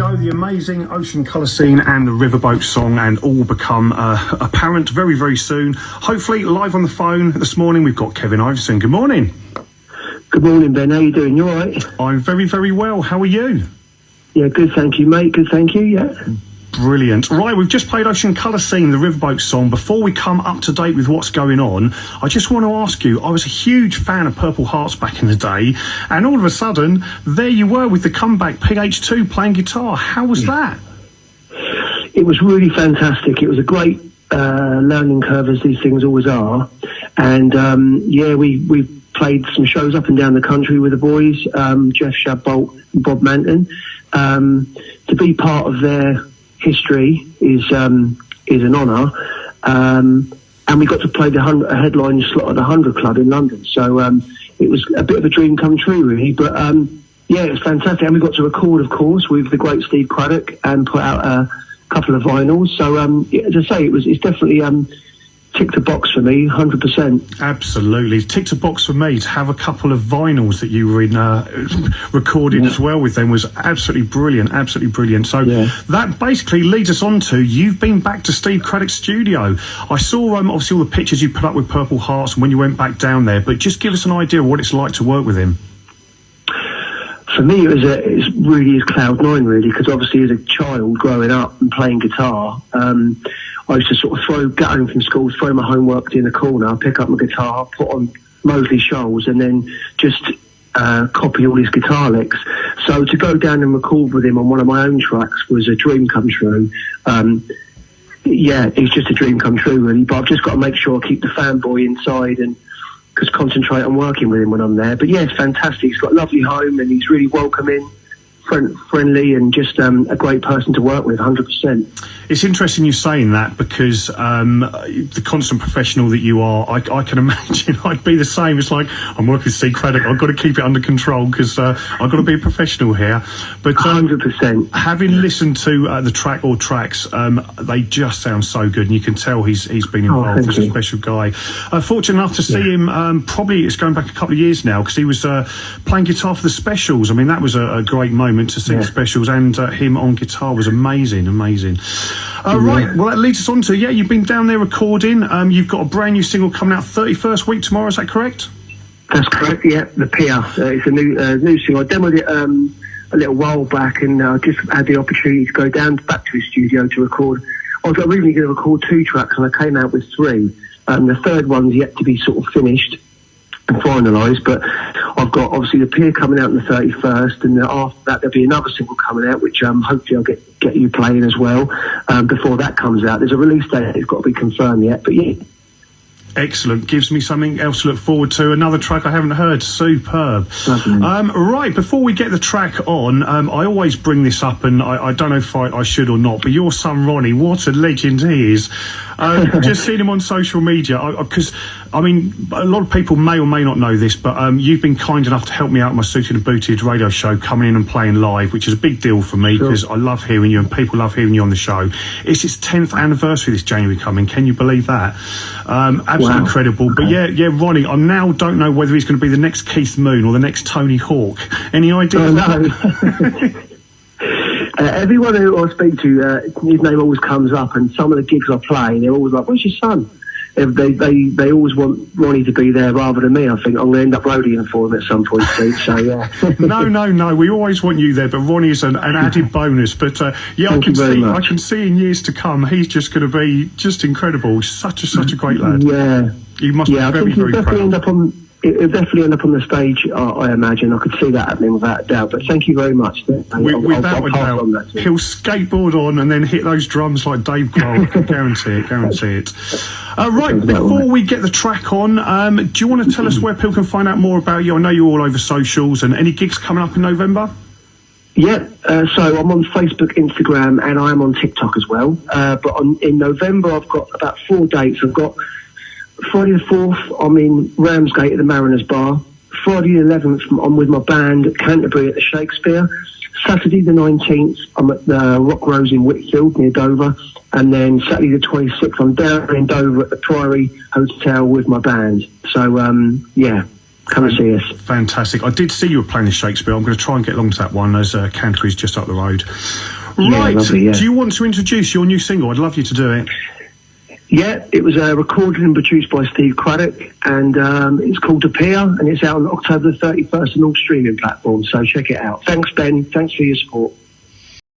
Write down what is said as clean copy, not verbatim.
go, the amazing ocean colour scene and the riverboat song, and all become apparent very, very soon. Hopefully, live on the phone this morning, we've got Kevin Iverson. Good morning. Good morning, Ben. How you doing? You all right? I'm very, very well. How are you? Yeah, good, thank you, mate. Good, thank you, yeah. Brilliant. Right, we've just played Ocean Colour Scene, the riverboat song. Before we come up to date with what's going on, I just want to ask you, I was a huge fan of purple𝗶𝗱𝗄 back in the day, and all of a sudden, there you were with the comeback, PH2, playing guitar. How was that? It was really fantastic. It was a great learning curve, as these things always are. And, yeah, we played some shows up and down the country with the boys, Jeff Shadbolt and Bob Manton. To be part of their history is an honour, and we got to play a headline slot at the 100 Club in London, so it was a bit of a dream come true, really. But yeah, it was fantastic, and we got to record, of course, with the great 𝗔𝘀𝗵𝗳𝗍 and put out a couple of vinyls. So yeah, as I say, it's definitely ticked a box for me, 100%. Absolutely, it ticked a box for me to have a couple of vinyls that you were in recording as well with them. Was absolutely brilliant, absolutely brilliant. So that basically leads us on to, you've been back to 𝗔𝘀𝗵𝗳𝗍's studio. I saw obviously all the pictures you put up with Purple Hearts and when you went back down there, but just give us an idea of what it's like to work with him. For me, it really is cloud nine, really, because obviously as a child growing up and playing guitar, I used to sort of get home from school, throw my homework in the corner, pick up my guitar, put on Mosley Shoals, and then just copy all his guitar licks. So to go down and record with him on one of my own tracks was a dream come true. Yeah, it's just a dream come true, really. But I've just got to make sure I keep the fanboy inside and just concentrate on working with him when I'm there. But yeah, it's fantastic. He's got a lovely home and he's really welcoming, friendly, and just a great person to work with, 100%. It's interesting you saying that, because the constant professional that you are, I can imagine I'd be the same. It's like, I'm working with 𝗔𝘀𝗵𝗳𝗍, I've got to keep it under control because I've got to be a professional here. But 100%. Having listened to the track or tracks, they just sound so good, and you can tell he's been involved. He's a special guy. Fortunate enough to see him, probably it's going back a couple of years now, because he was playing guitar for the Specials. I mean, that was a great moment to see the Specials, and him on guitar was amazing, amazing. Right, well, that leads us on to, you've been down there recording. You've got a brand new single coming out 31st week tomorrow, is that correct? That's correct, yeah, the Pier. It's a new single. I demoed it a little while back, and I just had the opportunity to go down back to his studio to record. I was originally going to record 2 tracks, and I came out with 3. The third one's yet to be sort of finished and finalised, but I've got obviously the Pier coming out on the 31st, and after that there'll be another single coming out, which hopefully I'll get you playing as well before that comes out. There's a release date that's got to be confirmed yet, but yeah. Excellent. Gives me something else to look forward to. Another track I haven't heard. Superb. Right, before we get the track on, I always bring this up, and I don't know if I should or not, but your son Ronnie, what a legend he is. Just seen him on social media, because I mean, a lot of people may or may not know this, but you've been kind enough to help me out with my Suited and Booted radio show, coming in and playing live, which is a big deal for me, because I love hearing you and people love hearing you on the show. It's its 10th anniversary this January coming. Can you believe that? Absolutely incredible. But yeah, Ronnie, I now don't know whether he's going to be the next Keith Moon or the next Tony Hawk. Any idea? No. Everyone who I speak to, his name always comes up, and some of the gigs I play, they're always like, "Where's your son?" They always want Ronnie to be there rather than me. I think I'm going to end up roadieing for him at some point, Steve. So yeah. No. We always want you there, but Ronnie is an added bonus. But yeah, I can see in years to come, he's just going to be just incredible. Such a great lad. Yeah. You must be very, very proud. It'll definitely end up on the stage, I imagine. I could see that happening without a doubt. But thank you very much. Without a doubt. He'll skateboard on and then hit those drums like Dave Grohl. I can guarantee it. Right, before we get the track on, do you want to tell us where people can find out more about you? I know you're all over socials, and any gigs coming up in November? Yeah, so I'm on Facebook, Instagram, and I am on TikTok as well. But in November, I've got about 4 dates. I've got Friday the 4th, I'm in Ramsgate at the Mariners Bar. Friday the 11th, I'm with my band at Canterbury at the Shakespeare. Saturday the 19th, I'm at the Rock Rose in Whitfield near Dover. And then Saturday the 26th, I'm down in Dover at the Priory Hotel with my band. So, yeah, come and see us. Fantastic. I did see you were playing the Shakespeare. I'm going to try and get along to that one, as Canterbury's just up the road. Right. Lovely, yeah. Do you want to introduce your new single? I'd love you to do it. Yeah, it was recorded and produced by 𝗔𝘀𝗵𝗳će, and it's called Pier, and it's out on October the 31st on all streaming platforms, so check it out. Thanks, Ben. Thanks for your support.